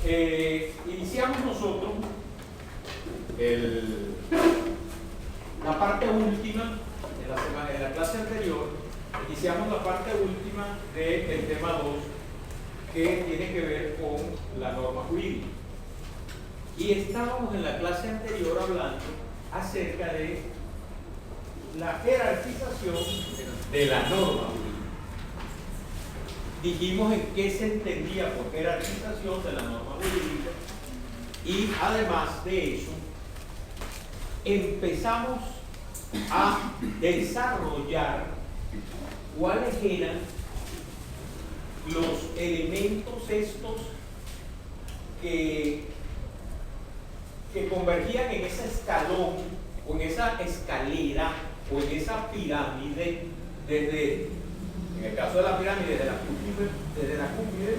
Iniciamos nosotros la parte última de la clase anterior. Iniciamos la parte última del tema 2, que tiene que ver con la norma jurídica. Y estábamos en la clase anterior hablando acerca de la jerarquización de la norma jurídica. Dijimos en qué se entendía por jerarquización de la norma jurídica y además de eso empezamos a desarrollar cuáles eran los elementos estos que convergían en ese escalón o en esa escalera o en esa pirámide desde, en el caso de la pirámide, desde la cúspide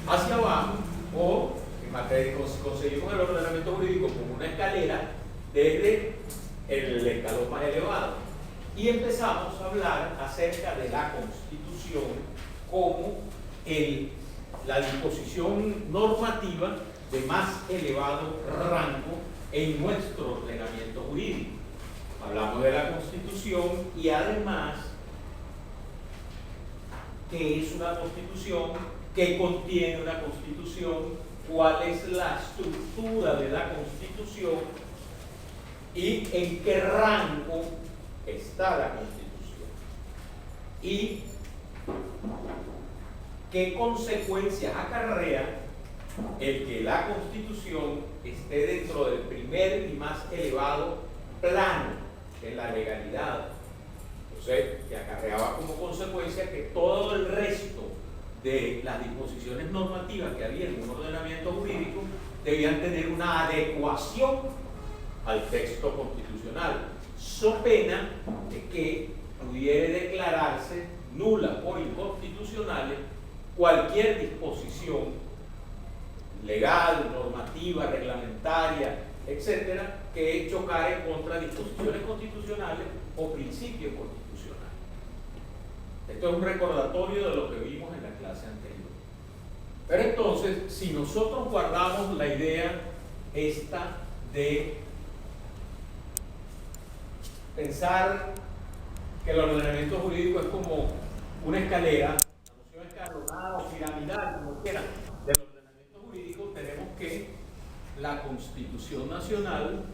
hacia abajo, o en materia conseguimos el ordenamiento jurídico como una escalera desde el escalón más elevado. Y empezamos a hablar acerca de la Constitución como la disposición normativa de más elevado rango en nuestro ordenamiento jurídico. Hablamos de la Constitución y además qué es una Constitución, qué contiene una Constitución, cuál es la estructura de la Constitución y en qué rango está la Constitución y qué consecuencias acarrea el que la Constitución esté dentro del primer y más elevado plano de la legalidad. Entonces, que acarreaba como consecuencia que todo el resto de las disposiciones normativas que había en un ordenamiento jurídico debían tener una adecuación al texto constitucional, so pena de que pudiera declararse nula o inconstitucional cualquier disposición legal, normativa, reglamentaria, etcétera, que chocare contra disposiciones constitucionales o principios constitucionales. Esto es un recordatorio de lo que vimos en la clase anterior. Pero entonces, si nosotros guardamos la idea esta de pensar que el ordenamiento jurídico es como una escalera, la noción escalonada o piramidal, como quieran, del ordenamiento jurídico, tenemos que la Constitución Nacional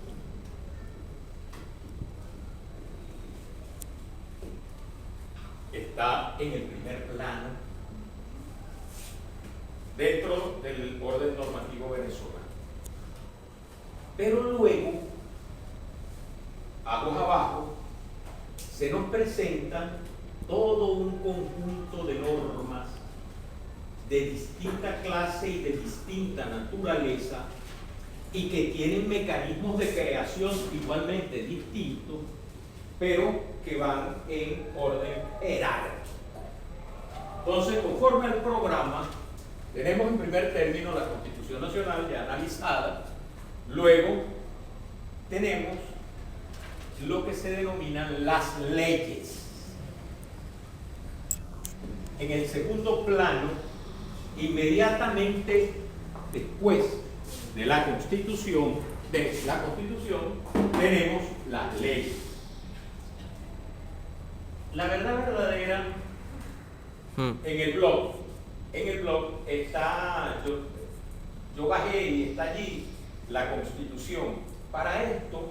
está en el primer plano dentro del orden normativo venezolano. Pero luego, aguas abajo, se nos presentan todo un conjunto de normas de distinta clase y de distinta naturaleza y que tienen mecanismos de creación igualmente distintos, pero que van en orden jerárquico. Entonces, conforme al programa, tenemos en primer término la Constitución Nacional ya analizada, luego tenemos lo que se denominan las leyes. En el segundo plano, inmediatamente después de la Constitución, tenemos las leyes. La verdad verdadera, en el blog está, yo bajé y está allí la Constitución. Para esto,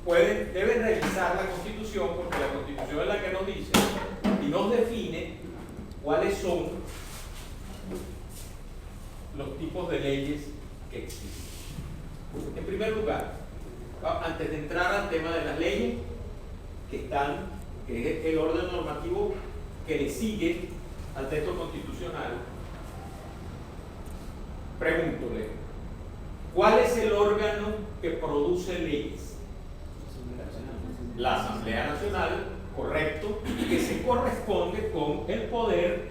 deben revisar la Constitución, porque la Constitución es la que nos dice y nos define cuáles son los tipos de leyes que existen. En primer lugar, antes de entrar al tema de las leyes que es el orden normativo que le sigue al texto constitucional, pregúntole, ¿cuál es el órgano que produce leyes? La Asamblea Nacional, correcto, que se corresponde con el poder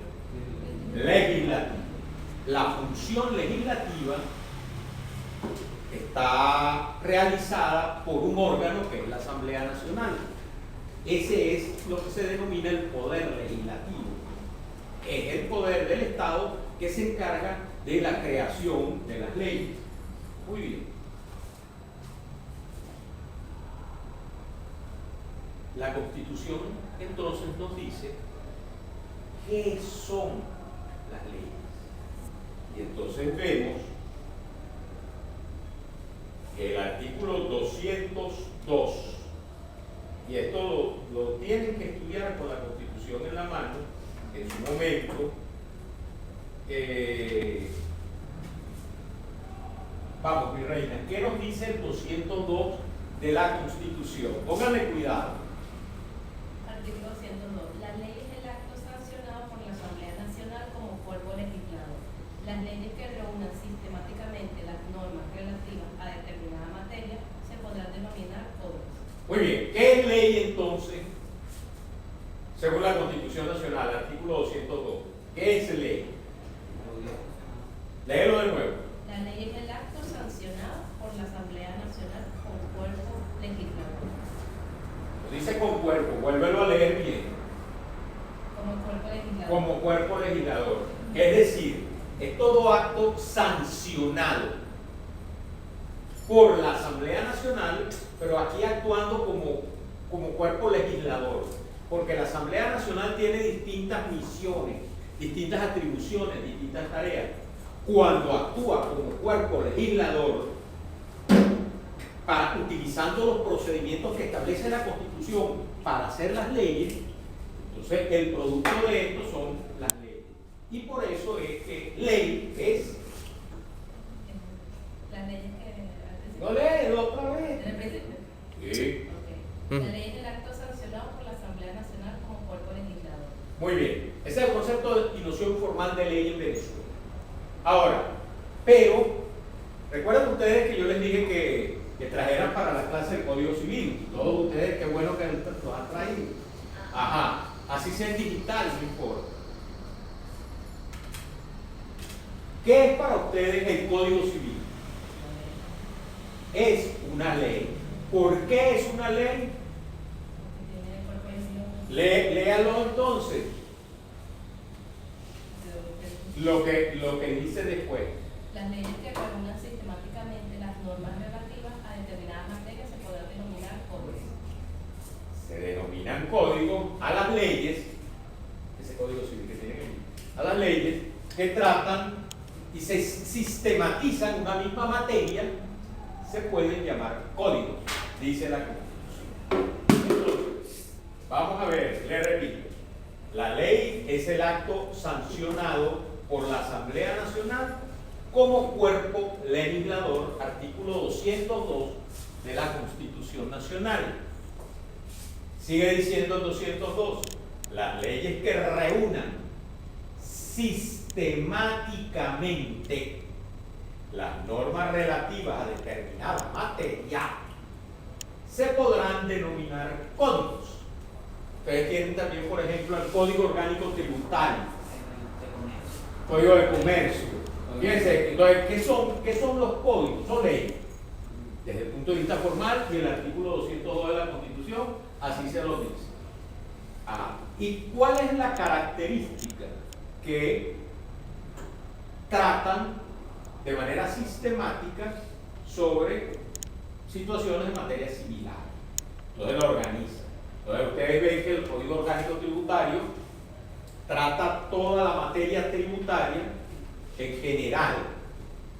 legislativo. La función legislativa está realizada por un órgano que es la Asamblea Nacional. Ese es lo que se denomina el poder legislativo. es el poder del Estado que se encarga de la creación de las leyes. Muy bien. La Constitución entonces nos dice qué son las leyes. Y entonces vemos que el artículo 202, y esto lo tienen que estudiar con la Constitución en la mano, en su momento, vamos, mi reina, ¿qué nos dice el 202 de la Constitución? Pónganle cuidado. Artículo 202. La ley es el acto sancionado por la Asamblea Nacional como cuerpo legislado. Las leyes que reúnan sistemáticamente las normas relativas a determinada materia se podrán denominar códigos. Muy bien, ¿qué es ley entonces? Según la Constitución Nacional, artículo 202. ¿Qué es ley? Léelo de nuevo. La ley es el acto sancionado por la Asamblea Nacional como cuerpo legislador. Dice con cuerpo, vuélvelo a leer bien. Como cuerpo legislador. Como cuerpo legislador. Es decir, es todo acto sancionado por la Asamblea Nacional, pero aquí actuando como cuerpo legislador. Porque la Asamblea Nacional tiene distintas misiones, distintas atribuciones, distintas tareas. Cuando actúa como cuerpo legislador, utilizando los procedimientos que establece la Constitución para hacer las leyes, entonces el producto de esto son las leyes. Y por eso es que ley es... Las leyes que... No léelo otra vez. ¿En el principio? Sí. Okay. La ley es el acto sancionado por la Asamblea Nacional como cuerpo legislador. Muy bien. Ese es el concepto de institución formal de ley en Venezuela. Ahora, pero, ¿recuerdan ustedes que yo les dije que trajeran para la clase el Código Civil? Todos ustedes, qué bueno que los han traído. Ajá, así sea en digital, no importa. ¿Qué es para ustedes el Código Civil? Es una ley. ¿Por qué es una ley? Léalo entonces. Lo que dice después. Las leyes que reúnan sistemáticamente las normas relativas a determinadas materias se podrán denominar códigos. Se denominan códigos a las leyes, ese código civil que tiene aquí, a las leyes que tratan y se sistematizan una misma materia, se pueden llamar códigos, dice la Constitución. Entonces, vamos a ver, le repito, la ley es el acto sancionado por la Asamblea Nacional como cuerpo legislador, artículo 202 de la Constitución Nacional. Sigue diciendo el 202, las leyes que reúnan sistemáticamente las normas relativas a determinada materia se podrán denominar códigos. Ustedes tienen también, por ejemplo, el Código Orgánico Tributario, Código de Comercio. Fíjense, entonces, ¿qué son los códigos? Son leyes. Desde el punto de vista formal, y el artículo 202 de la Constitución, así se lo dice. ¿Y cuál es la característica? Que tratan de manera sistemática sobre situaciones de materia similar. Entonces lo organizan. Entonces ustedes ven que el Código Orgánico Tributario trata toda la materia tributaria en general.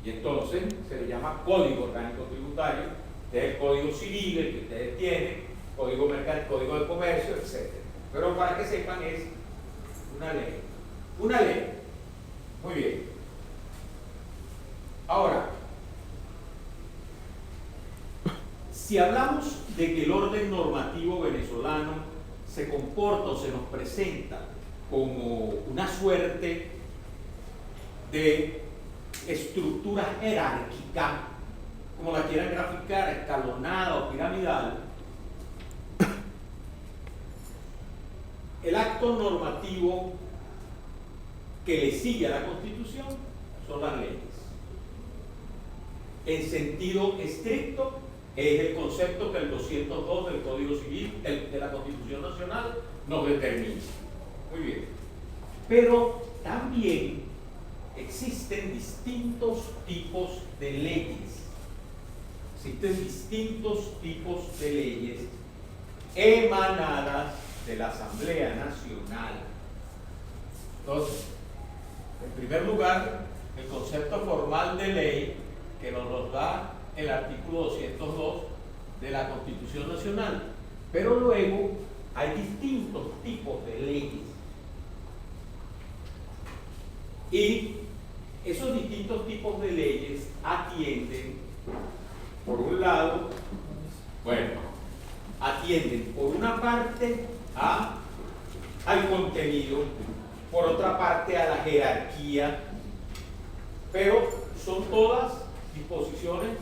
Y entonces se le llama Código Orgánico Tributario, del Código Civil, el que ustedes tienen, Código Mercantil, Código de Comercio, etc. Pero para que sepan, es una ley. Una ley. Muy bien. Ahora, si hablamos de que el orden normativo venezolano se comporta o se nos presenta como una suerte de estructura jerárquica, como la quieran graficar, escalonada o piramidal, el acto normativo que le sigue a la Constitución son las leyes. En sentido estricto, es el concepto que el 202 del Código Civil, de la Constitución Nacional, nos determina. Muy bien. Pero también existen distintos tipos de leyes. Existen distintos tipos de leyes emanadas de la Asamblea Nacional. Entonces, en primer lugar, el concepto formal de ley que nos lo da el artículo 202 de la Constitución Nacional. Pero luego hay distintos tipos de leyes. Y esos distintos tipos de leyes atienden, por un lado, atienden por una parte al contenido, por otra parte a la jerarquía, pero son todas disposiciones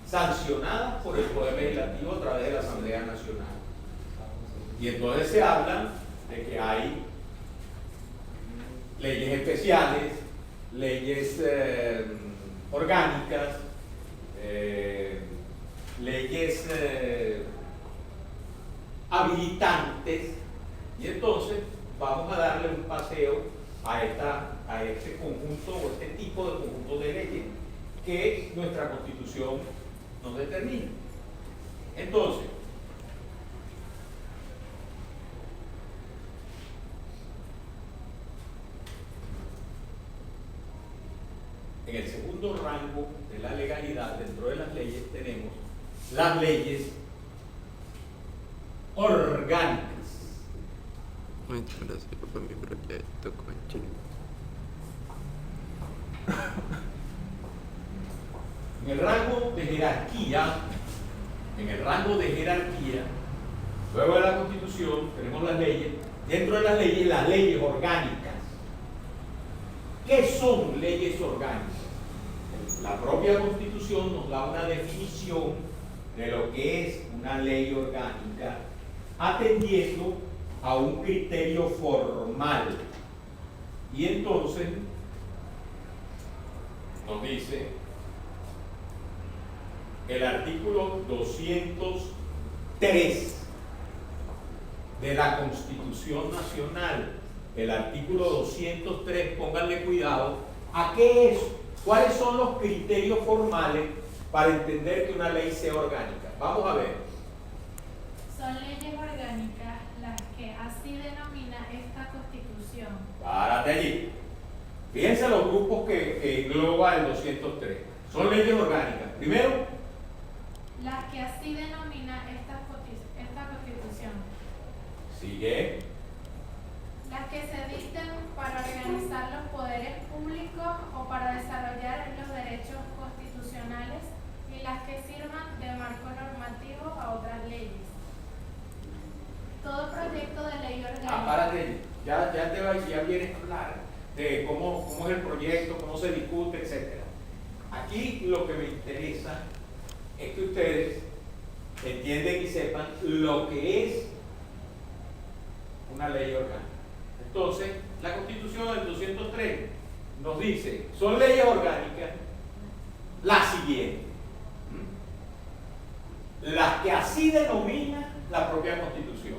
sancionadas por el Poder Legislativo a través de la Asamblea Nacional. Y entonces se habla de que hay leyes especiales, leyes orgánicas, leyes habilitantes, y entonces vamos a darle un paseo a este conjunto o este tipo de conjunto de leyes que nuestra Constitución nos determina. Entonces, en el segundo rango de la legalidad, dentro de las leyes, tenemos las leyes orgánicas. Muchas gracias por mi proyecto, concha. En el rango de jerarquía, luego de la Constitución, tenemos las leyes. Dentro de las leyes orgánicas. ¿Qué son leyes orgánicas? La propia Constitución nos da una definición de lo que es una ley orgánica, atendiendo a un criterio formal. Y entonces nos dice el artículo 203 de la Constitución Nacional. El artículo 203, pónganle cuidado, ¿a qué es? ¿Cuáles son los criterios formales para entender que una ley sea orgánica? Vamos a ver. Son leyes orgánicas las que así denomina esta Constitución. Párate allí. Fíjense los grupos que engloba el 203. Son leyes orgánicas. Primero, Las que así denomina esta Constitución. sigue. Las que se dicten para organizar los poderes públicos o para desarrollar los derechos constitucionales y las que sirvan de marco normativo a otras leyes. Todo proyecto de ley orgánica. Párate allí. Ya vienes a hablar de cómo es el proyecto, cómo se discute, etc. Aquí lo que me interesa es que ustedes entiendan y sepan lo que es una ley orgánica. Entonces, la Constitución del 203 nos dice, son leyes orgánicas las siguientes, las que así denomina la propia Constitución.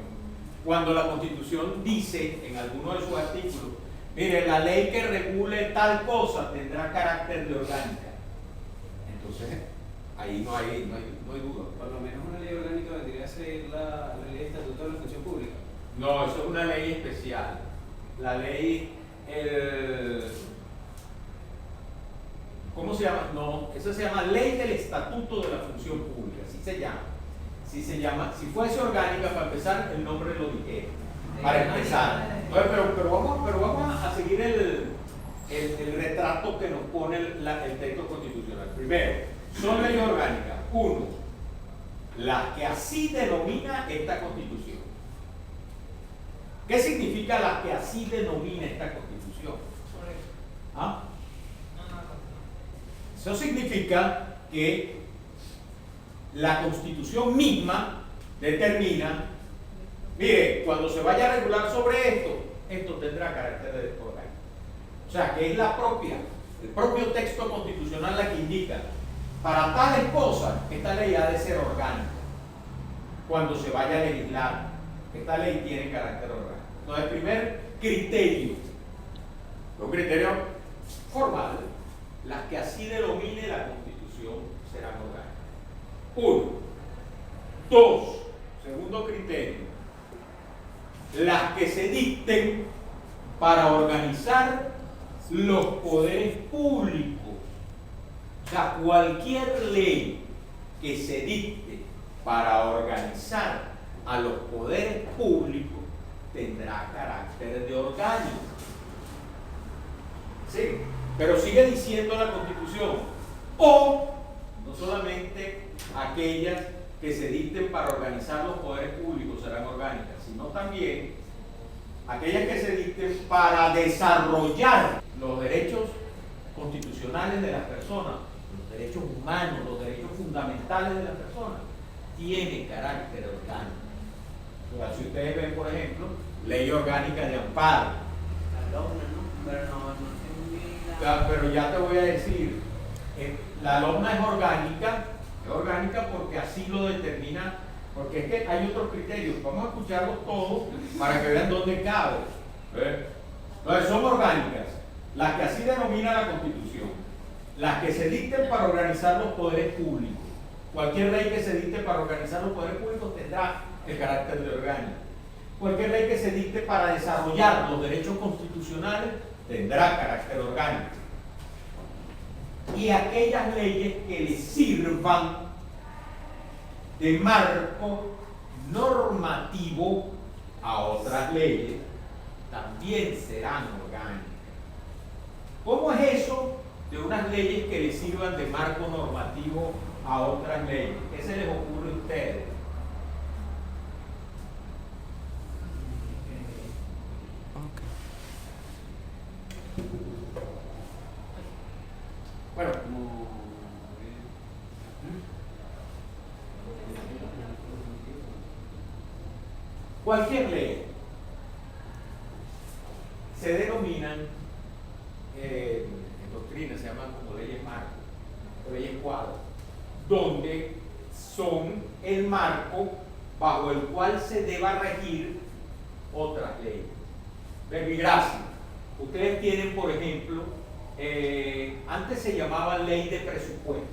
Cuando la Constitución dice en alguno de sus artículos, mire, la ley que regule tal cosa tendrá carácter de orgánica. Entonces, ahí no hay duda. Por lo menos una ley orgánica vendría a ser la ley de estatuto de la función pública. No, eso es una ley especial. La ley, ¿cómo se llama? No, eso se llama Ley del Estatuto de la Función Pública, así se llama. Si fuese orgánica, para empezar, el nombre lo dijera. Para empezar. Pero vamos a seguir el retrato que nos pone el texto constitucional. Primero, son leyes orgánicas. Uno, las que así denomina esta Constitución. ¿Qué significa la que así denomina esta Constitución? ¿Ah? Eso significa que la Constitución misma determina, mire, cuando se vaya a regular sobre esto tendrá carácter de orgánico. O sea, que es el propio texto constitucional la que indica, para tales cosas, esta ley ha de ser orgánica. Cuando se vaya a legislar, esta ley tiene carácter orgánico. Entonces, el primer criterio Un criterio formal, las que así denomine la Constitución serán orgánicas. 1. 2. Segundo criterio, las que se dicten para organizar los poderes públicos. O sea, cualquier ley que se dicte para organizar a los poderes públicos tendrá carácter de orgánico. Sí, pero sigue diciendo la Constitución, o no solamente aquellas que se dicten para organizar los poderes públicos serán orgánicas, sino también aquellas que se dicten para desarrollar los derechos constitucionales de las personas, los derechos humanos, los derechos fundamentales de las personas, tiene carácter orgánico. O sea, si ustedes ven, por ejemplo, ley orgánica de amparo. La LOMNA, ¿no? Pero no entendí Pero ya te voy a decir, la LOMNA es orgánica porque así lo determina, porque es que hay otros criterios. Vamos a escucharlos todos para que vean dónde cabe. Entonces son orgánicas, las que así denomina la Constitución, las que se dicten para organizar los poderes públicos. Cualquier ley que se dicte para organizar los poderes públicos tendrá el carácter de orgánica. Cualquier ley que se dicte para desarrollar los derechos constitucionales tendrá carácter orgánico. Y aquellas leyes que le sirvan de marco normativo a otras leyes también serán orgánicas. ¿Cómo es eso de unas leyes que le sirvan de marco normativo a otras leyes? ¿Qué se les ocurre a ustedes? Bueno, cualquier ley se denominan, en doctrina se llaman como leyes marco, o leyes cuadro, donde son el marco bajo el cual se deba regir otras leyes. Verbigracia. Ustedes tienen, por ejemplo, antes se llamaba ley de presupuesto.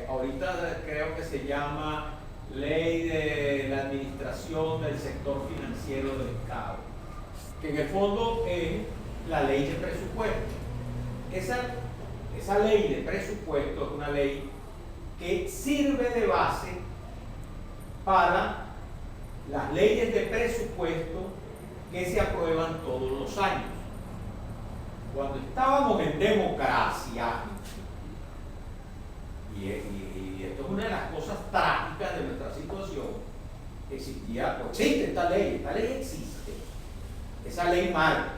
Ahorita creo que se llama ley de la administración del sector financiero del Estado, que en el fondo es la ley de presupuesto. Esa ley de presupuesto es una ley que sirve de base para las leyes de presupuesto que se aprueban todos los años. Cuando estábamos en democracia, y esto es una de las cosas trágicas de nuestra situación, existe esta ley existe, esa ley marco,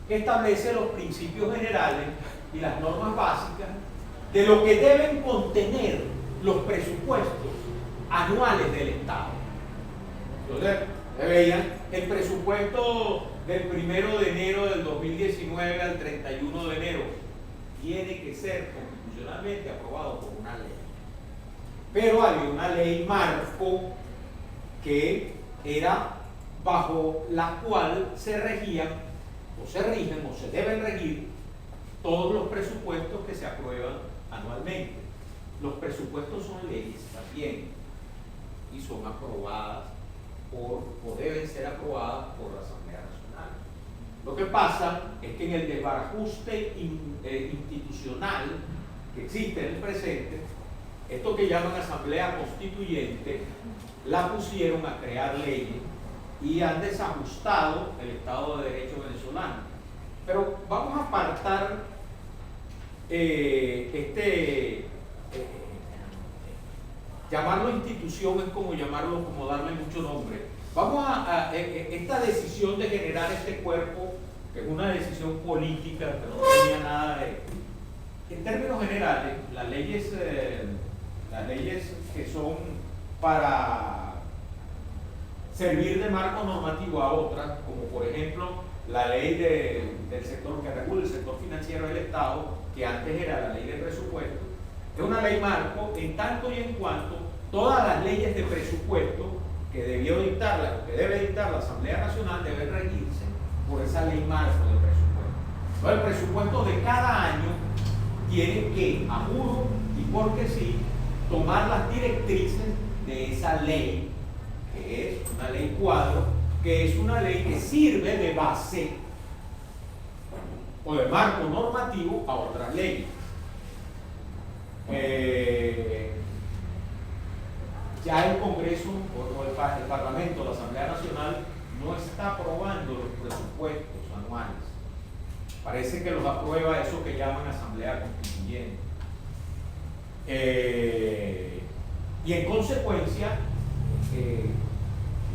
que establece los principios generales y las normas básicas de lo que deben contener los presupuestos anuales del Estado. Entonces, veían el presupuesto del 1 de enero del 2019 al 31 de enero tiene que ser constitucionalmente aprobado por una ley. Pero había una ley marco que era bajo la cual se regían o se rigen o se deben regir todos los presupuestos que se aprueban anualmente. Los presupuestos son leyes también y son aprobadas o deben ser aprobadas por la Asamblea Nacional. Lo que pasa es que en el desbarajuste institucional que existe en el presente, esto que llaman Asamblea Constituyente, la pusieron a crear leyes y han desajustado el Estado de Derecho venezolano. Pero vamos a apartar llamarlo institución es como llamarlo, como darle mucho nombre. Vamos a esta decisión de generar este cuerpo, que es una decisión política, que no tenía nada de... En términos generales, las leyes que son para servir de marco normativo a otras, como por ejemplo la ley del sector que regula el sector financiero del Estado, que antes era la ley de presupuesto, es una ley marco en tanto y en cuanto todas las leyes de presupuesto que debió dictarla, que debe dictar la Asamblea Nacional, deben regirse por esa ley marco de presupuesto. Entonces, el presupuesto de cada año tiene que, a juro y porque sí, tomar las directrices de esa ley, que es una ley cuadro, que es una ley que sirve de base o de marco normativo a otras leyes. Ya el Congreso o el Parlamento, la Asamblea Nacional, no está aprobando los presupuestos anuales. Parece que los aprueba eso que llaman Asamblea Constituyente. Y en consecuencia,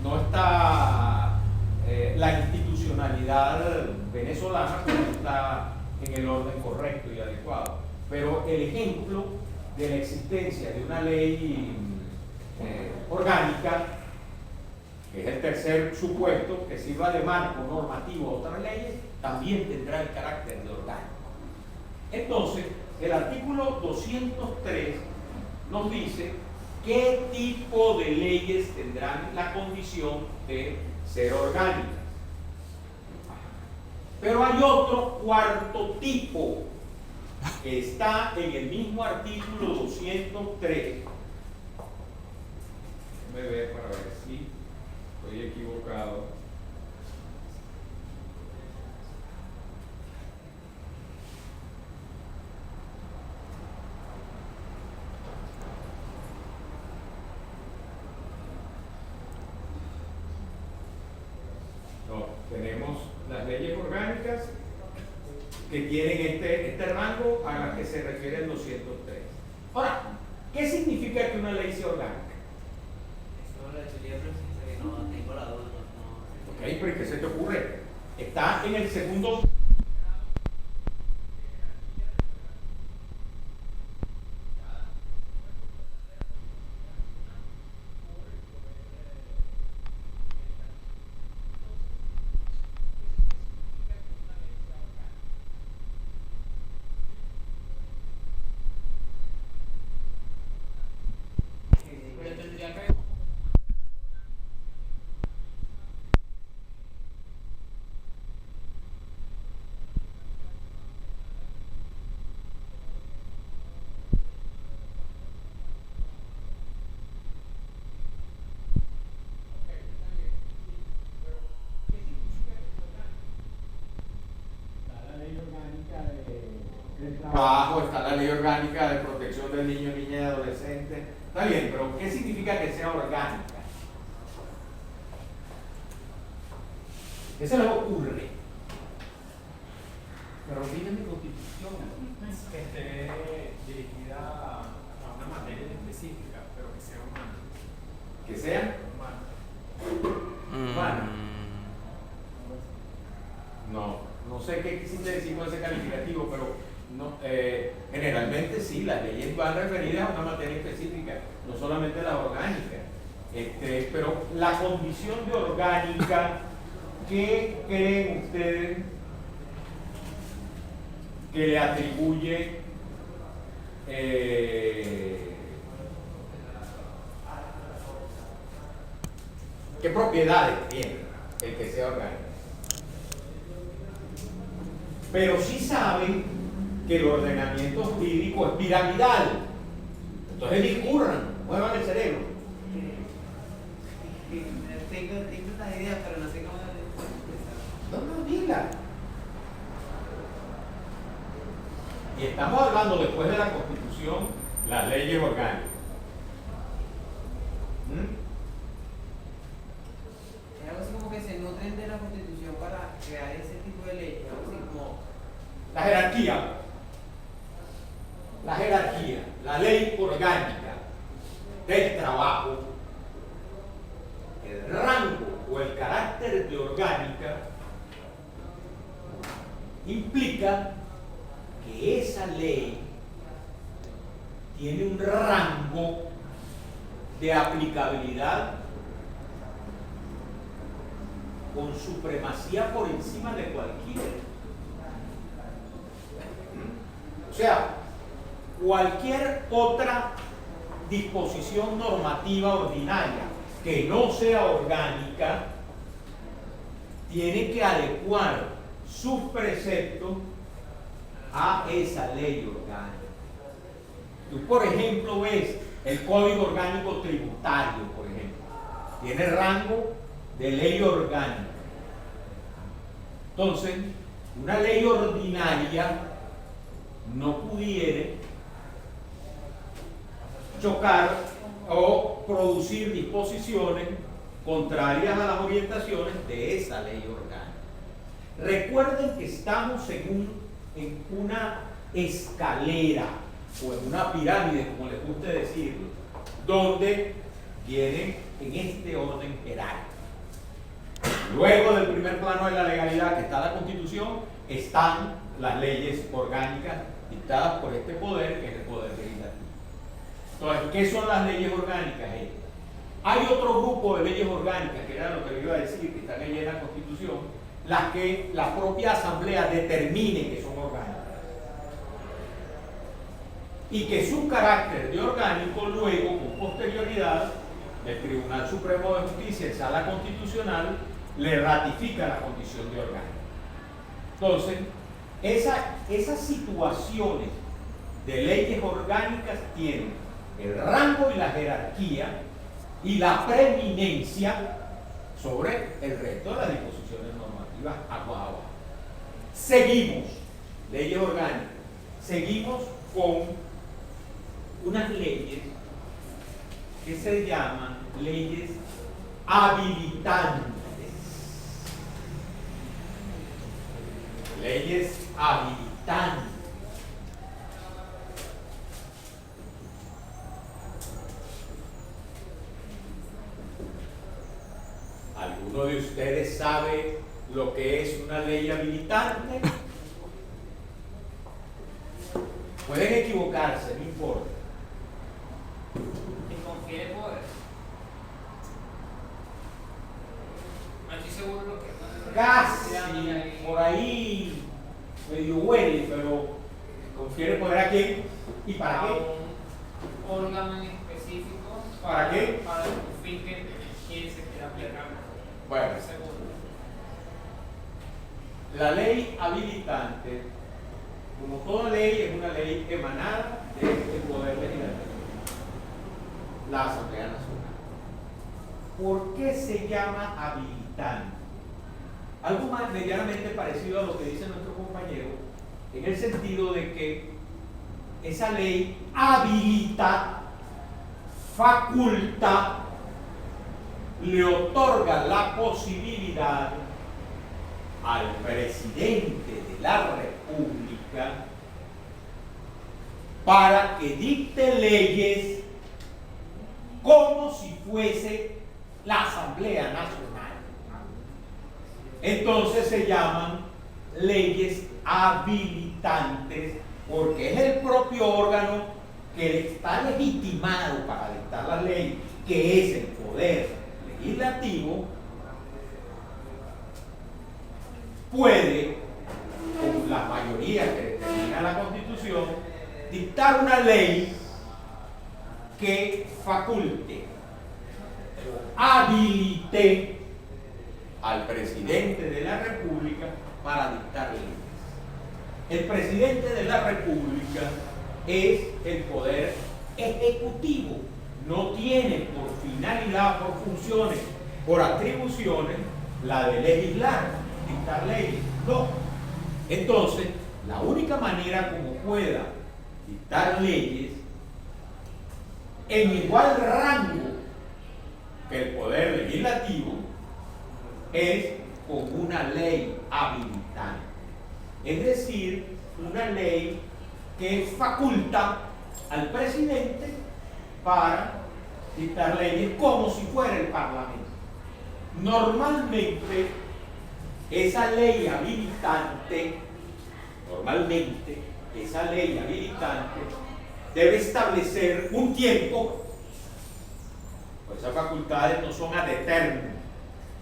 no está la institucionalidad venezolana, pues, está en el orden correcto y adecuado. Pero el ejemplo de la existencia de una ley orgánica, que es el tercer supuesto, que sirva de marco normativo a otras leyes, también tendrá el carácter de orgánico. Entonces, el artículo 203 nos dice qué tipo de leyes tendrán la condición de ser orgánicas. Pero hay otro cuarto tipo que está en el mismo artículo 203. Déjenme ver para ver si estoy equivocado. No, tenemos las leyes orgánicas que tienen este rango a las que se refiere el 203. Ahora, ¿qué significa que una ley sea orgánica? Eso lo estudié, pero sí, no tengo la duda. No. Ok, pero ¿qué se te ocurre? Está en el segundo. Pero tendría que... Abajo está la ley orgánica de protección del niño, niña y adolescente. Está bien, pero ¿qué significa que sea orgánica? ¿Qué se les ocurre? Pero viene mi constitución. Que esté dirigida a una materia específica, pero que sea humana. Que sea humana. No sé qué quisiste decir con ese calificativo, pero no, generalmente sí, las leyes van referidas a una materia específica, no solamente las orgánicas. Pero la condición de orgánica, ¿qué creen ustedes que le atribuye qué propiedades tiene el que sea orgánico? Pero sí saben que el ordenamiento jurídico es piramidal. Entonces discurran, muevan el cerebro. Tengo estas ideas, pero no sé cómo expresar. No, diga. Y estamos hablando después de la Constitución, las leyes orgánicas. Es algo así como que se nutren de la Constitución para crear ese tipo de leyes, algo así como... La jerarquía, la ley orgánica del trabajo, el rango o el carácter de orgánica implica que esa ley tiene un rango de aplicabilidad con supremacía por encima de cualquiera. O sea, cualquier otra disposición normativa ordinaria que no sea orgánica tiene que adecuar sus preceptos a esa ley orgánica. Tú, por ejemplo, ves el Código Orgánico Tributario, por ejemplo, tiene rango de ley orgánica. Entonces, una ley ordinaria no pudiera chocar o producir disposiciones contrarias a las orientaciones de esa ley orgánica. Recuerden que estamos en una escalera o en una pirámide, como les guste decirlo, donde vienen en este orden jerárquico. Luego del primer plano de la legalidad, que está la Constitución, están las leyes orgánicas dictadas por este poder, que es el poder legislativo. Entonces, ¿qué son las leyes orgánicas? Hay otro grupo de leyes orgánicas, que era lo que le iba a decir, que están ahí en la Constitución, las que la propia Asamblea determine que son orgánicas. Y que su carácter de orgánico luego, con posterioridad, el Tribunal Supremo de Justicia en sala constitucional le ratifica la condición de orgánico. Entonces, esas situaciones de leyes orgánicas tienen el rango y la jerarquía y la preeminencia sobre el resto de las disposiciones normativas abajo. Seguimos, leyes orgánicas, seguimos con unas leyes que se llaman leyes habilitantes. Leyes habilitantes. ¿Alguno de ustedes sabe lo que es una ley habilitante? Pueden equivocarse, no importa. ¿Te confiere poder? No estoy seguro lo que Casi, por ahí medio huele, pero confiere poder a quién y para qué. Un órgano en específico. ¿Para qué? Para el fin que quien se quiera aplicar. Bueno, Seguro. la ley habilitante, como toda ley, es una ley emanada del Poder Legislativo, la Asamblea Nacional. ¿Por qué se llama habilitante? Algo más medianamente parecido a lo que dice nuestro compañero, en el sentido de que esa ley habilita, faculta, le otorga la posibilidad al presidente de la República para que dicte leyes como si fuese la Asamblea Nacional. Entonces se llaman leyes habilitantes porque es el propio órgano que está legitimado para dictar las leyes, que es el Poder Legislativo, puede, con la mayoría que determina la Constitución, dictar una ley que faculte, habilite al presidente de la República para dictar leyes. El presidente de la República es el poder ejecutivo, no tiene por finalidad, por funciones, por atribuciones, la de legislar, dictar leyes, no. Entonces, la única manera como pueda dictar leyes en igual rango que el poder legislativo es con una ley habilitante, es decir, una ley que faculta al presidente para dictar leyes como si fuera el Parlamento. Normalmente, esa ley habilitante, debe establecer un tiempo, pues esas facultades no son ad eternum,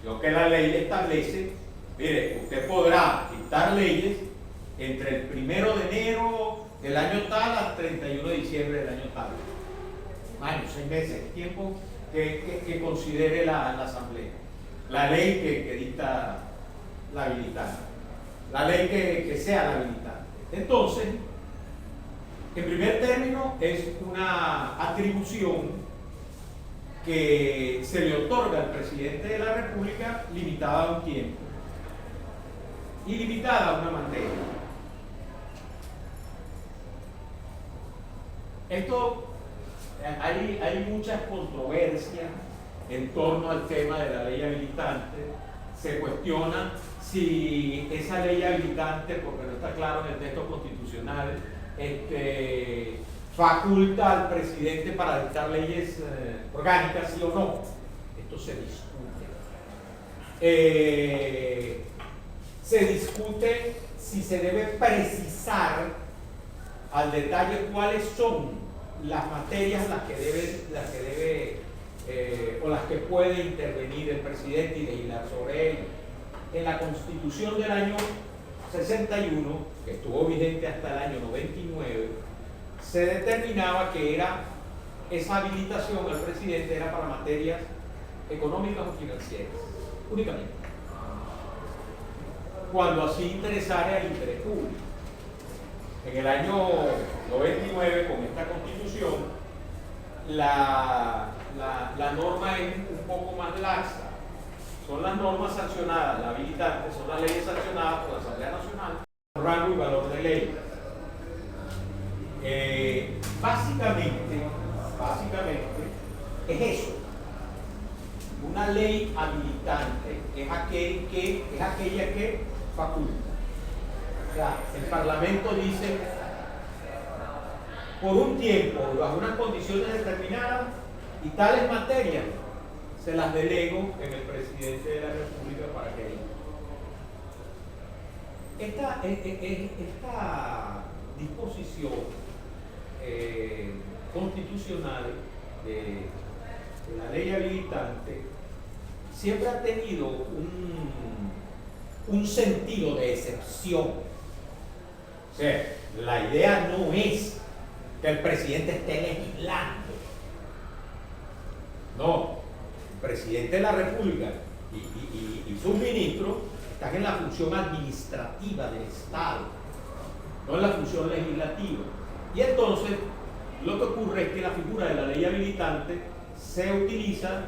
sino que la ley establece, mire, usted podrá dictar leyes entre el 1 de enero del año tal al 31 de diciembre del año tal. Años, 6 meses, tiempo que considere la Asamblea. La ley que dicta la habilitante. La ley que sea la habilitante. Entonces, en primer término, es una atribución que se le otorga al presidente de la República limitada a un tiempo y limitada a una materia. Esto, hay muchas controversias en torno al tema de la ley habilitante. Se cuestiona si esa ley habilitante, porque no está claro en el texto constitucional, faculta al presidente para dictar leyes orgánicas, sí o no. Esto se discute. Se discute si se debe precisar al detalle cuáles son las materias las que debe o las que puede intervenir el presidente y legislar sobre ello. En la Constitución del año 61, que estuvo vigente hasta el año 99, se determinaba que esa habilitación al presidente era para materias económicas o financieras, únicamente, cuando así interesara el interés público. En el año 99, con esta Constitución, la norma es un poco más laxa. Son las normas sancionadas, la habilitante, son las leyes sancionadas por la Asamblea Nacional, por rango y valor de ley. Básicamente es eso. Una ley habilitante es aquella que faculta. O sea, el Parlamento dice, por un tiempo, bajo unas condiciones determinadas y tales materias, se las delego en el presidente de la República para que esta disposición constitucional de la ley habilitante siempre ha tenido un sentido de excepción. O sea, la idea no es que el presidente esté legislando. No, el presidente de la República y sus ministros están en la función administrativa del Estado, no en la función legislativa. Y entonces, lo que ocurre es que la figura de la ley habilitante se utiliza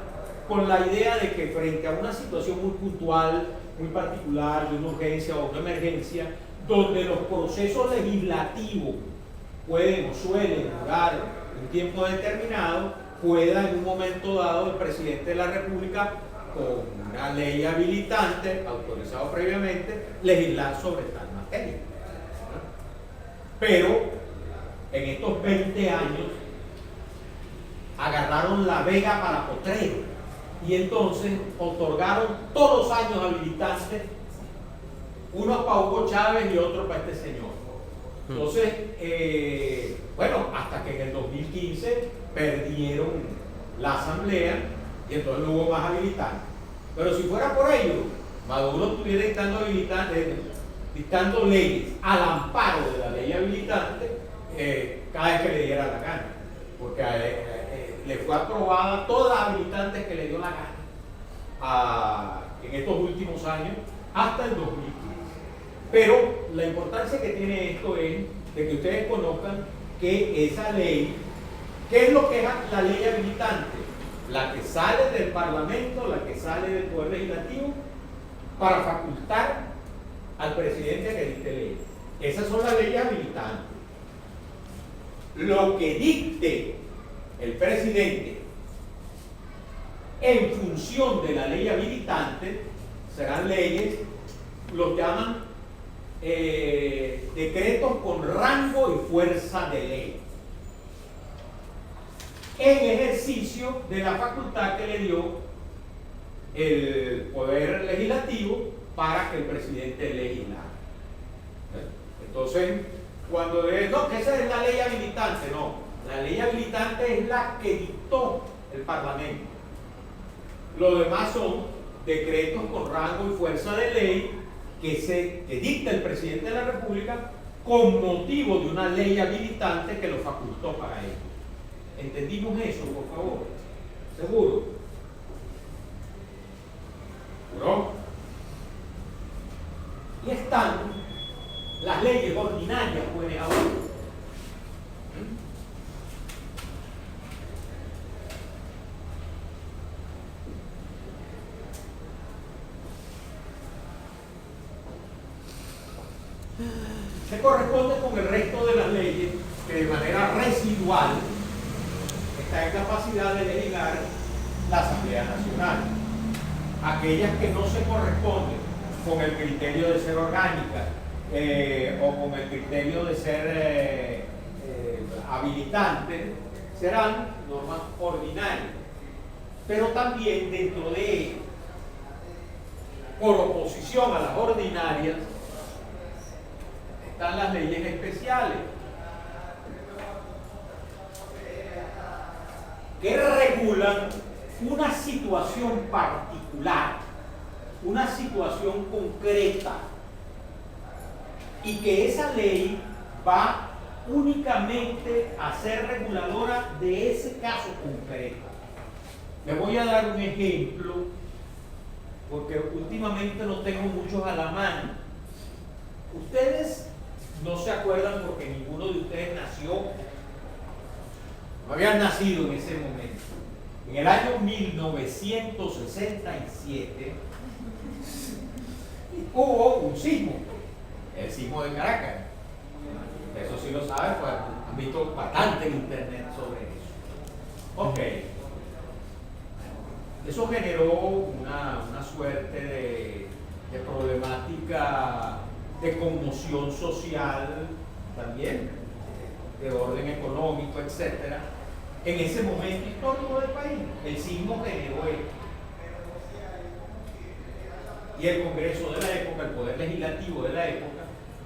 con la idea de que frente a una situación muy puntual, muy particular, de una urgencia o una emergencia, donde los procesos legislativos pueden o suelen durar un tiempo determinado, pueda en un momento dado el presidente de la República, con una ley habilitante, autorizado previamente, legislar sobre tal materia. Pero en estos 20 años agarraron la vega para potrero y entonces otorgaron todos los años habilitantes, unos para Hugo Chávez y otros para este señor. Entonces, bueno, hasta que en el 2015 perdieron la asamblea y entonces no hubo más habilitantes. Pero si fuera por ello, Maduro estuviera dictando leyes al amparo de la ley habilitante cada vez que le diera la gana, porque le fue aprobada todas las habilitantes que le dio la gana en estos últimos años hasta el 2015. Pero la importancia que tiene esto es de que ustedes conozcan que esa ley, ¿qué es lo que es la ley habilitante? La que sale del Parlamento, la que sale del Poder Legislativo para facultar al presidente que dicte leyes. Esas son las leyes habilitantes. Lo que dicte el presidente en función de la ley habilitante serán leyes, los llaman decretos con rango y fuerza de ley, en ejercicio de la facultad que le dio el Poder Legislativo para que el presidente legislara. Entonces, cuando no, que esa es la ley habilitante, no, la ley habilitante es la que dictó el Parlamento. Lo demás son decretos con rango y fuerza de ley que dicta el presidente de la República con motivo de una ley habilitante que lo facultó para ello. ¿Entendimos eso, por favor? ¿Seguro? ¿Seguro? Y están las leyes ordinarias se corresponde con el resto de las leyes que de manera residual está en capacidad de legislar la Asamblea Nacional. Aquellas que no se corresponden con el criterio de ser orgánicas o con el criterio de ser habilitantes serán normas ordinarias. Pero también dentro de, por oposición a las ordinarias, están las leyes especiales que regulan una situación particular, una situación concreta, y que esa ley va únicamente a ser reguladora de ese caso concreto. Les voy a dar un ejemplo, porque últimamente no tengo muchos a la mano. Ustedes no se acuerdan porque ninguno de ustedes nació, no habían nacido en ese momento. En el año 1967 hubo un sismo, el sismo de Caracas. Eso sí lo saben, pues han visto bastante en internet sobre eso. Ok. Eso generó una suerte de problemática de conmoción social también, de orden económico, etc. En ese momento histórico del país, el sismo generó esto. Y el Congreso de la época, el Poder Legislativo de la época,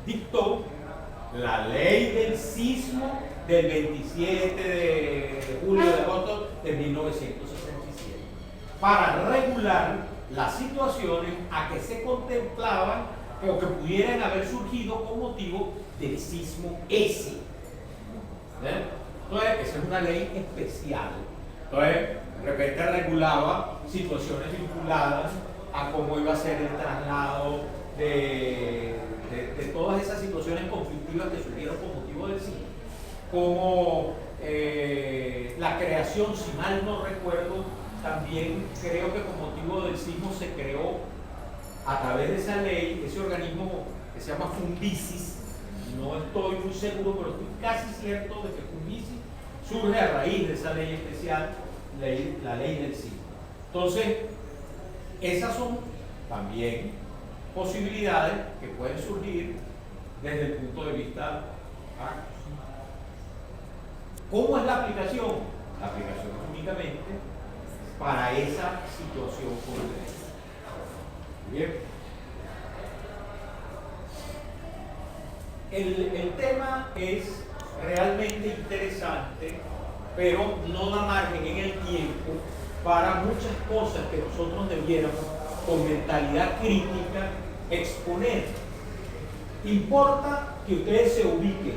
dictó la ley del sismo del 27 de julio de agosto de 1967 para regular las situaciones a que se contemplaban o que pudieran haber surgido con motivo del sismo ese. Entonces, esa es una ley especial. Entonces, de repente regulaba situaciones vinculadas a cómo iba a ser el traslado de todas esas situaciones conflictivas que surgieron con motivo del sismo, como la creación, si mal no recuerdo, también creo que con motivo del sismo se creó a través de esa ley, ese organismo que se llama Fundicis. No estoy muy seguro, pero estoy casi cierto de que Fundicis surge a raíz de esa ley especial, la ley del sismo. Entonces, esas son también posibilidades que pueden surgir desde el punto de vista práctico. ¿Cómo es la aplicación? La aplicación es únicamente para esa situación concreta. Bien. El tema es realmente interesante, pero no da margen en el tiempo para muchas cosas que nosotros debiéramos con mentalidad crítica exponer. Importa que ustedes se ubiquen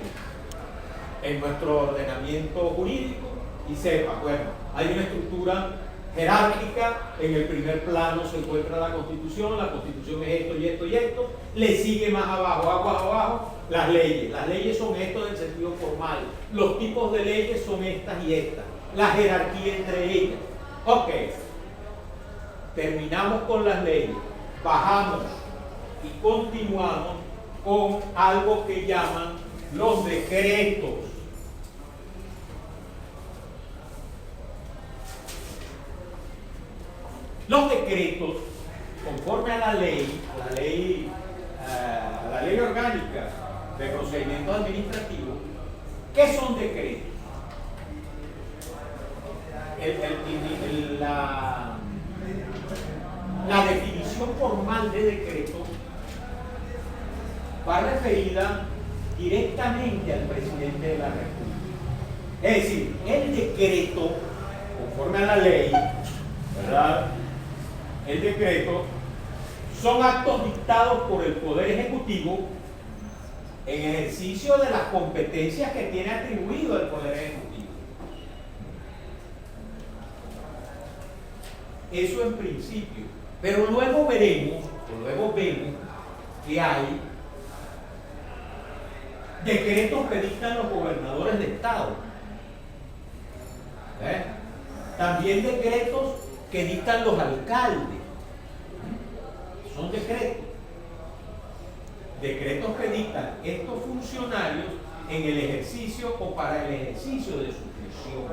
en nuestro ordenamiento jurídico y sepan, bueno, hay una estructura jerárquica, en el primer plano se encuentra la Constitución es esto y esto y esto, le sigue más abajo, las leyes son esto en sentido formal, los tipos de leyes son estas y estas, la jerarquía entre ellas. Ok, terminamos con las leyes, bajamos y continuamos con algo que llaman los decretos. Los decretos, conforme a la ley orgánica de procedimientos administrativos, ¿qué son decretos? La definición formal de decreto va referida directamente al presidente de la República. Es decir, el decreto, conforme a la ley, ¿verdad? El decreto son actos dictados por el Poder Ejecutivo en ejercicio de las competencias que tiene atribuido el Poder Ejecutivo. Eso en principio. Pero luego vemos que hay decretos que dictan los gobernadores de estado. También decretos que dictan los alcaldes. Son decretos. decretos que dictan estos funcionarios en el ejercicio o para el ejercicio de su función.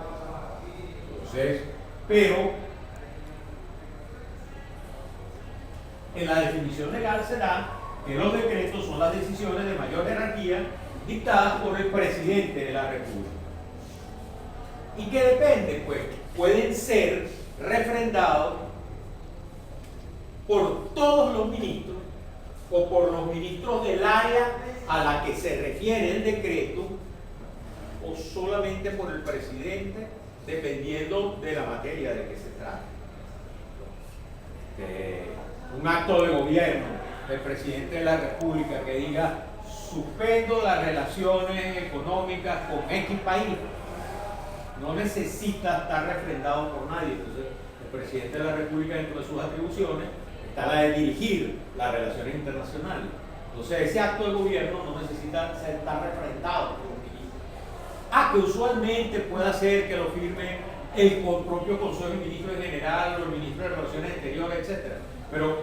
Entonces, pero en la definición legal será que los decretos son las decisiones de mayor jerarquía dictadas por el presidente de la República. ¿Y qué depende? Pues pueden ser refrendados por todos los ministros o por los ministros del área a la que se refiere el decreto, o solamente por el presidente, dependiendo de la materia de que se trate. Un acto de gobierno del presidente de la República que diga: suspendo las relaciones económicas con X país, no necesita estar refrendado por nadie. Entonces, el presidente de la República, dentro de sus atribuciones, está la de dirigir las relaciones internacionales. Entonces, ese acto de gobierno no necesita estar refrendado por un ministro. Que usualmente puede ser que lo firme el propio Consejo de Ministros en general, o el ministro de Relaciones Exteriores, etc. Pero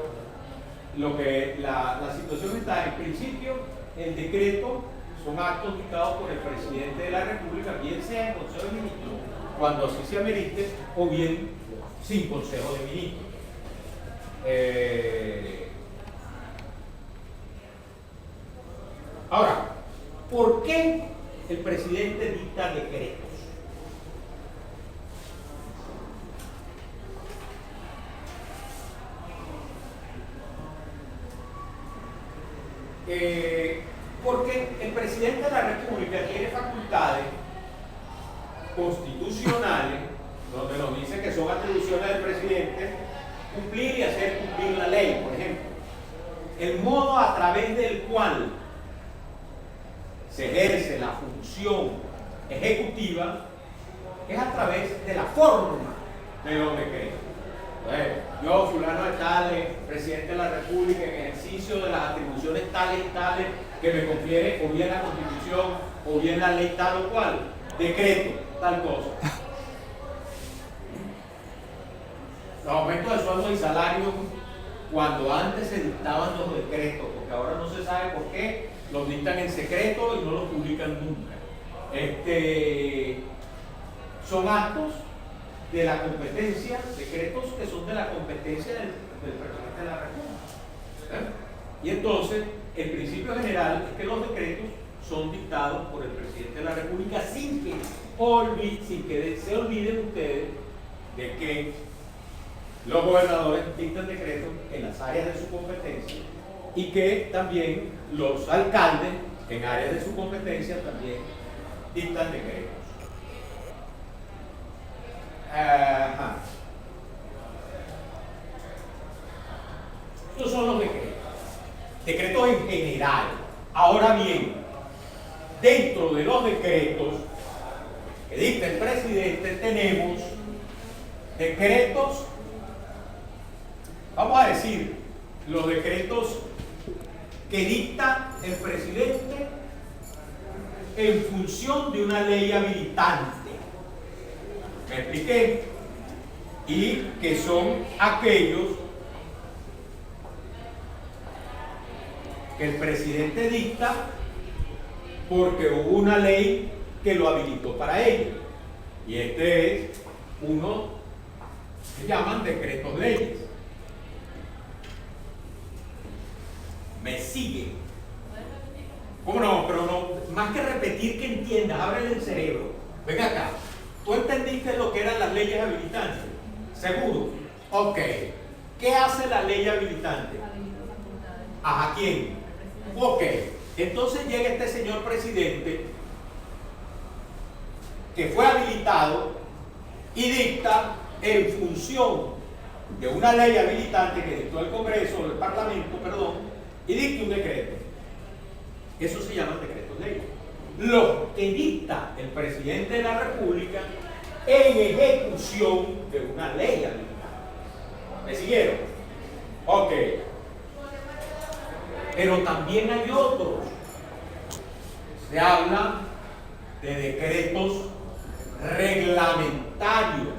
lo que la situación está, en principio, el decreto son actos dictados por el presidente de la República, bien sea en Consejo de Ministros, cuando así se amerite, o bien sin Consejo de Ministros. Ahora, ¿por qué el presidente dicta decretos? Porque el presidente de la República tiene facultades constitucionales, donde nos dice que son atribuciones del presidente cumplir y hacer cumplir la ley. Por ejemplo, el modo a través del cual se ejerce la función ejecutiva es a través de la forma de los decretos. Yo, fulano de tales, presidente de la República, en ejercicio de las atribuciones tales y tales que me confiere o bien la Constitución o bien la ley tal o cual, decreto tal cosa. Los aumentos de sueldos y salarios, cuando antes se dictaban los decretos, porque ahora no se sabe por qué, los dictan en secreto y no los publican nunca. Son actos de la competencia, decretos que son de la competencia del presidente de la República. Y entonces, el principio general es que los decretos son dictados por el presidente de la República sin que se olviden ustedes de que los gobernadores dictan decretos en las áreas de su competencia y que también los alcaldes en áreas de su competencia también dictan decretos. Estos son los decretos en general. Ahora bien, dentro de los decretos que dicta el presidente tenemos decretos, vamos a decir, los decretos que dicta el presidente en función de una ley habilitante. ¿Me expliqué? Y que son aquellos que el presidente dicta porque hubo una ley que lo habilitó para ello. Y este es uno que llaman decretos leyes. ¿Me sigue? ¿Cómo no? Pero no, más que repetir, que entiendas, ábrele el cerebro. Ven acá. ¿Tú entendiste lo que eran las leyes habilitantes? ¿Seguro? Ok. ¿Qué hace la ley habilitante? ¿A quién? Ok. Entonces llega este señor presidente que fue habilitado y dicta en función de una ley habilitante que dictó el Congreso, o el Parlamento, perdón, y dicta un decreto. Eso se llama decretos leyes. Lo que dicta el presidente de la República en ejecución de una ley habilitante. ¿Me siguieron? Ok. Pero también hay otros. Se habla de decretos reglamentarios.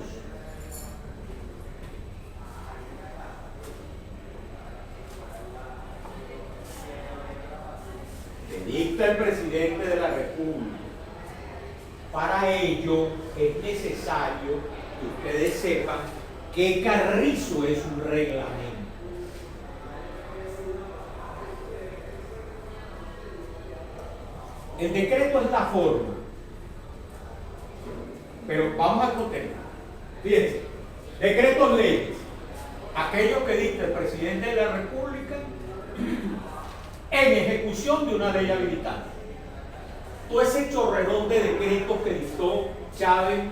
dicta el presidente de la República. Para ello es necesario que ustedes sepan qué carrizo es un reglamento. El decreto es la forma, pero vamos al contenido. Fíjense, decretos leyes, aquellos que dicta el presidente de la República en ejecución de una ley habilitante. Todo ese chorrerón de decretos que dictó Chávez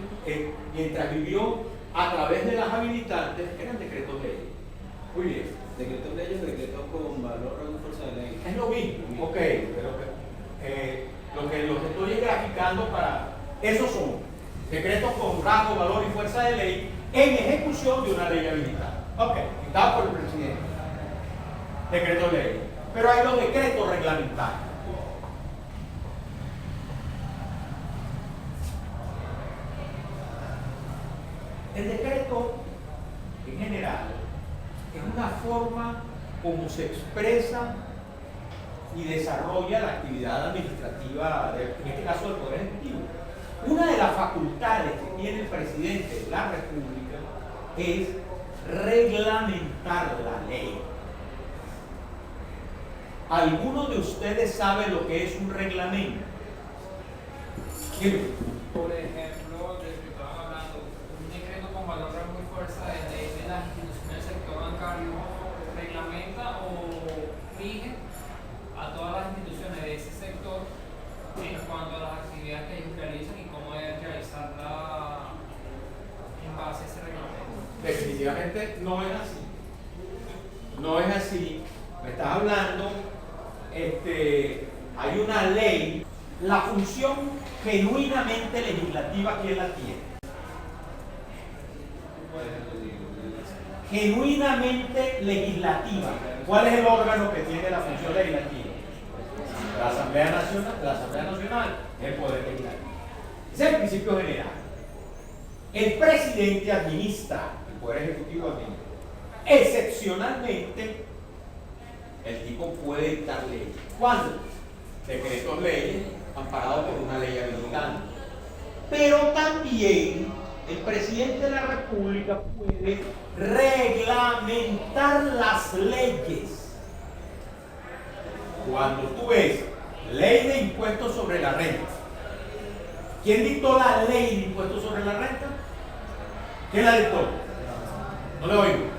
mientras vivió a través de las habilitantes eran decretos leyes. Muy bien. Decretos leyes o decretos con valor o fuerza de ley. Es lo mismo, ok, pero lo que los estoy graficando para esos son decretos con rango, valor y fuerza de ley en ejecución de una ley habilitada. Ok, dictado por el presidente. Decretos leyes. Pero hay los decretos reglamentarios. El decreto, en general, es una forma como se expresa y desarrolla la actividad administrativa, en este caso del Poder Ejecutivo. Una de las facultades que tiene el presidente de la República es reglamentar la ley. ¿Alguno de ustedes sabe lo que es un reglamento? Por ejemplo, del que estaban hablando, un decreto con valor, rango y fuerza de ley de las instituciones del sector bancario reglamenta o rige a todas las instituciones de ese sector en cuanto a las actividades que ellos realizan y cómo deben realizarla en base a ese reglamento. Definitivamente no es así. No es así. Me estás hablando, hay una ley, la función genuinamente legislativa, ¿quién la tiene? Genuinamente legislativa. ¿Cuál es el órgano que tiene la función legislativa? La Asamblea Nacional, el Poder Legislativo. Ese es el principio general. El presidente administra, el Poder Ejecutivo administra. Excepcionalmente, el tipo puede dictar leyes. ¿Cuándo? Decretos leyes amparados por una ley habilitante. Pero también el presidente de la República puede reglamentar las leyes. Cuando tú ves ley de impuestos sobre la renta, ¿quién dictó la ley de impuestos sobre la renta? ¿Quién la dictó? No le oigo.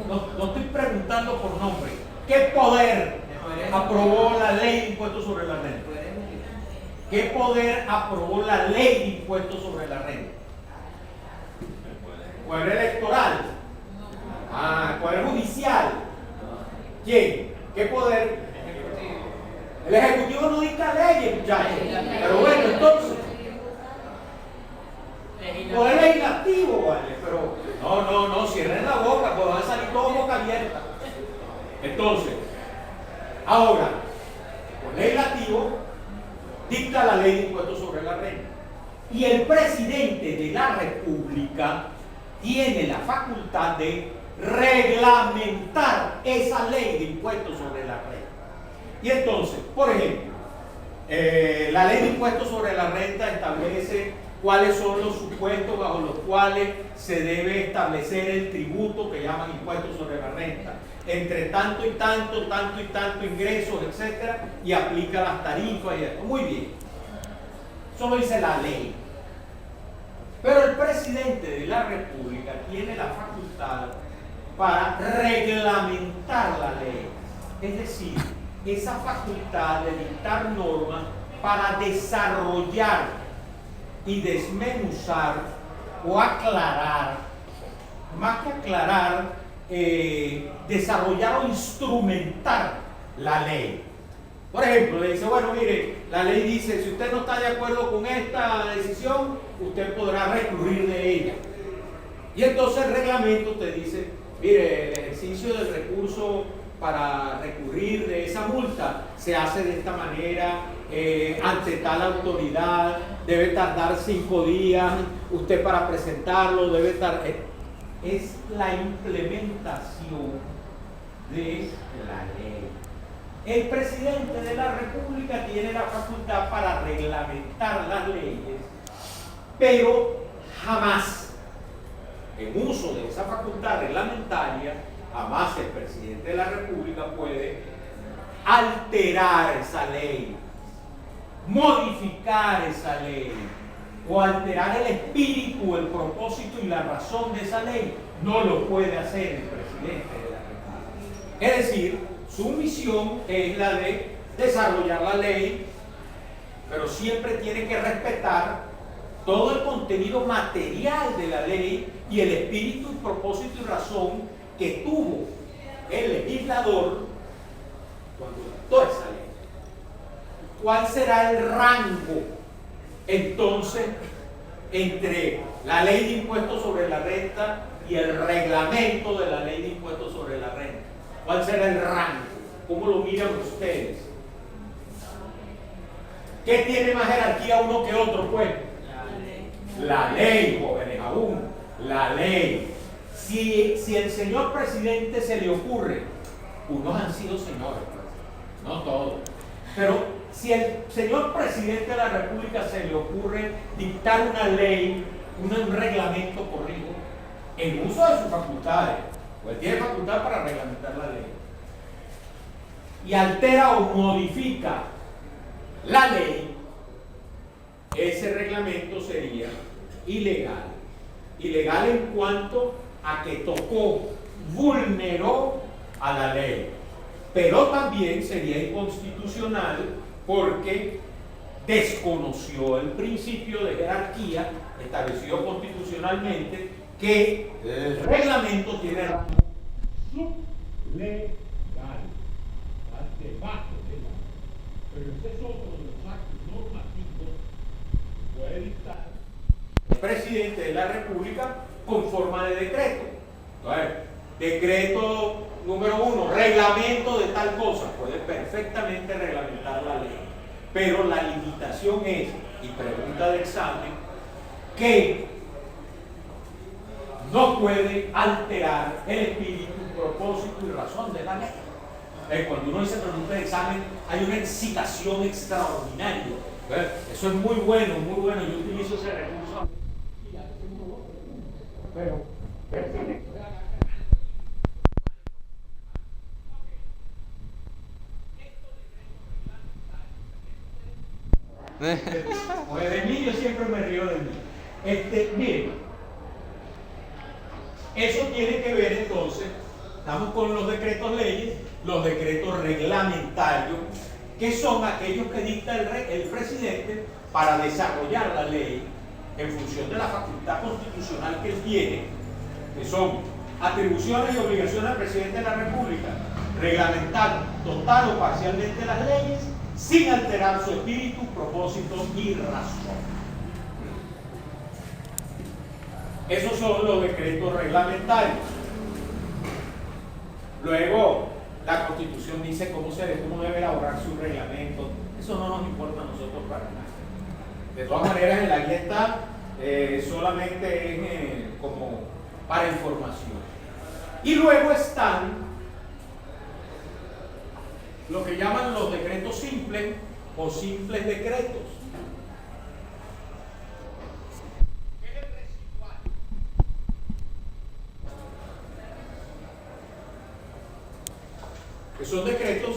No estoy preguntando por nombre. ¿Qué poder aprobó la ley de impuestos sobre la renta? ¿Qué poder aprobó la ley de impuestos sobre la renta? ¿Poder electoral? ¿Poder judicial? ¿Quién? ¿Qué poder? El Ejecutivo no dicta leyes, muchachos. Pero bueno, entonces, poder legislativo, vale, pero no, cierren la boca, pues van a salir todos boca abierta. Entonces, ahora, el legislativo dicta la ley de impuestos sobre la renta. Y el presidente de la República tiene la facultad de reglamentar esa ley de impuestos sobre la renta. Y entonces, por ejemplo, la ley de impuestos sobre la renta establece cuáles son los supuestos bajo los cuales se debe establecer el tributo que llaman impuestos sobre la renta, entre tanto y tanto ingresos, etcétera, y aplica las tarifas y esto. Muy bien, eso lo dice la ley. Pero el presidente de la República tiene la facultad para reglamentar la ley, es decir, esa facultad de dictar normas para desarrollar y desmenuzar o aclarar, más que aclarar, desarrollar o instrumentar la ley. Por ejemplo, le dice, bueno, mire, la ley dice, si usted no está de acuerdo con esta decisión, usted podrá recurrir de ella. Y entonces el reglamento te dice, mire, el ejercicio del recurso para recurrir de esa multa se hace de esta manera, ante tal autoridad, debe tardar 5 días, usted para presentarlo debe tardar. Es la implementación de la ley. El presidente de la República tiene la facultad para reglamentar las leyes, pero jamás, en uso de esa facultad reglamentaria, jamás el presidente de la República puede alterar esa ley, modificar esa ley o alterar el espíritu, el propósito y la razón de esa ley. No lo puede hacer el presidente de la República. Es decir, su misión es la de desarrollar la ley, pero siempre tiene que respetar todo el contenido material de la ley y el espíritu, propósito y razón que tuvo el legislador cuando dictó esa ley. ¿Cuál será el rango entonces entre la ley de impuestos sobre la renta y el reglamento de la ley de impuestos sobre la renta? ¿Cuál será el rango? ¿Cómo lo miran ustedes? ¿Qué tiene más jerarquía uno que otro, pues? La ley, jóvenes, aún. La ley. Si el señor presidente se le ocurre, unos han sido señores, no todos, pero si el señor presidente de la República se le ocurre dictar una ley, un reglamento, corrijo, en uso de sus facultades, pues tiene facultad para reglamentar la ley, y altera o modifica la ley, ese reglamento sería ilegal. Ilegal en cuanto a que tocó, vulneró a la ley, pero también sería inconstitucional porque desconoció el principio de jerarquía establecido constitucionalmente, que el reglamento tiene rango sublegal, debajo de la ley. Pero ese es otro de los actos normativos que puede dictar el presidente de la República con forma de decreto. Entonces, decreto número 1, reglamento de tal cosa, puede perfectamente reglamentar la ley, pero la limitación es, y pregunta de examen, que no puede alterar el espíritu, propósito y razón de la ley. Cuando uno dice pregunta de examen, hay una excitación extraordinaria. Eso es muy bueno, yo utilizo ese recurso. Pero pues de mí yo siempre me río de mí. Miren, eso tiene que ver entonces, estamos con los decretos leyes, los decretos reglamentarios, que son aquellos que dicta el presidente para desarrollar la ley en función de la facultad constitucional que él tiene, que son atribuciones y obligaciones al presidente de la República, reglamentar total o parcialmente las leyes sin alterar su espíritu, propósito y razón. Esos son los decretos reglamentarios. Luego, la Constitución dice cómo debe elaborar su reglamento. Eso no nos importa a nosotros para nada. De todas maneras, en la guía está, solamente es como para información. Y luego están lo que llaman los decretos simples o simples decretos. ¿Qué es el residual? Que son decretos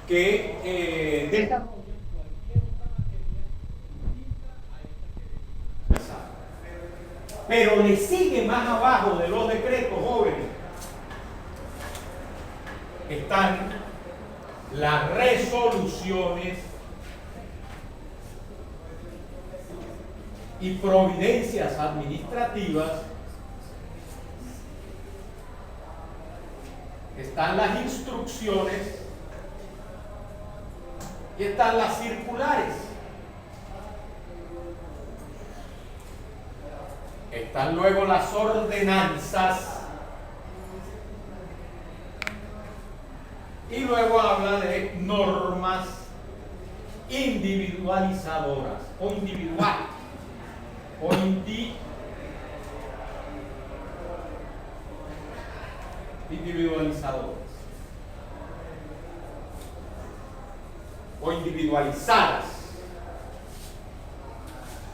que desarrollan cualquier otra materia distinta a esta que pero le sigue más abajo de los decretos, jóvenes, están las resoluciones y providencias administrativas, están las instrucciones y están las circulares. Están luego las ordenanzas y luego habla de normas individualizadoras o individuales o individualizadoras. o individualizadas.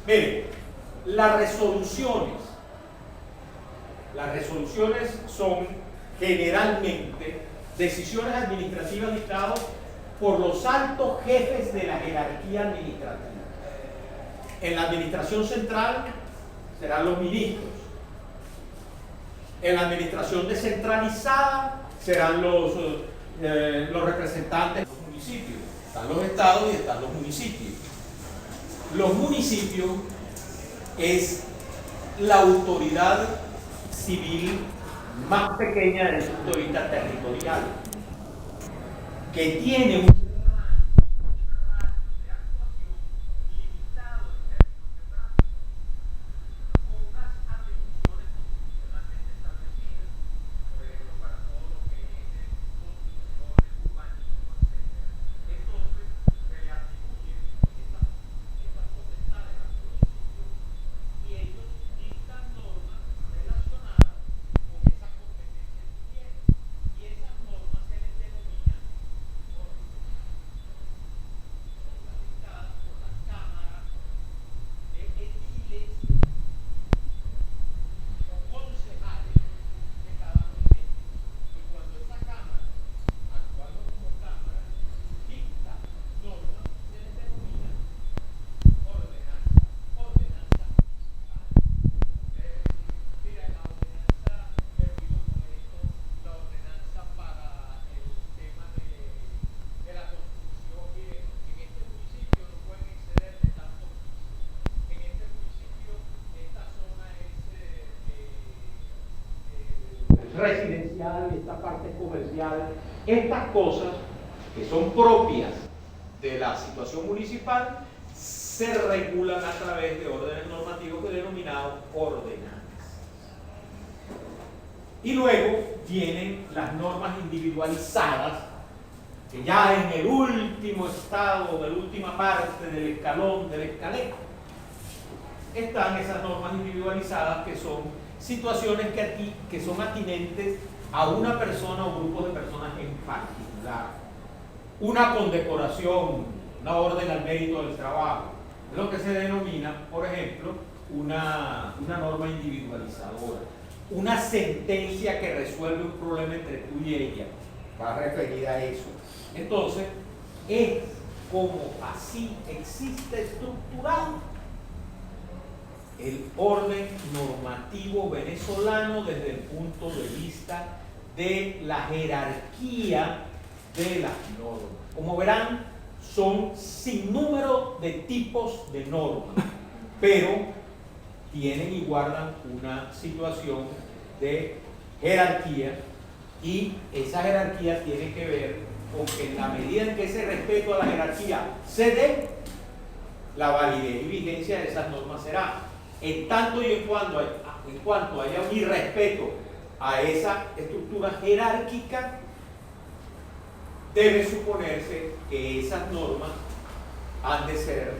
Miren, las resoluciones son generalmente decisiones administrativas dictadas por los altos jefes de la jerarquía administrativa. En la administración central serán los ministros. En la administración descentralizada serán los representantes de los municipios. Están los estados y están los municipios. Los municipios es la autoridad civil más pequeña desde el punto de vista territorial, que tiene un residencial, esta parte comercial, estas cosas que son propias de la situación municipal se regulan a través de órdenes normativos que denominados ordenanzas. Y luego vienen las normas individualizadas, que ya en el último estado, de la última parte del escalón, del escalete, están esas normas individualizadas que son situaciones que son atinentes a una persona o grupo de personas en particular. Una condecoración, una orden al mérito del trabajo, es lo que se denomina, por ejemplo, una norma individualizadora. Una sentencia que resuelve un problema entre tú y ella, va referida a eso. Entonces, es como así existe estructurado el orden normativo venezolano desde el punto de vista de la jerarquía de las normas. Como verán, son sin número de tipos de normas, pero tienen y guardan una situación de jerarquía, y esa jerarquía tiene que ver con que en la medida en que ese respeto a la jerarquía se dé, la validez y vigencia de esas normas será. En tanto y en cuanto haya un irrespeto a esa estructura jerárquica, debe suponerse que esas normas han de ser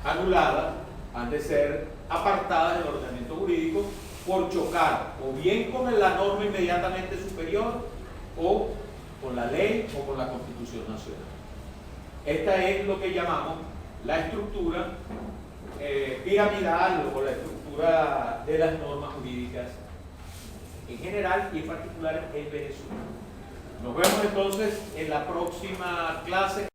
anuladas, han de ser apartadas del ordenamiento jurídico por chocar o bien con la norma inmediatamente superior, o con la ley, o con la Constitución Nacional. Esta es lo que llamamos la estructura piramidal, o la estructura de las normas jurídicas en general y en particular en Venezuela. Nos vemos entonces en la próxima clase.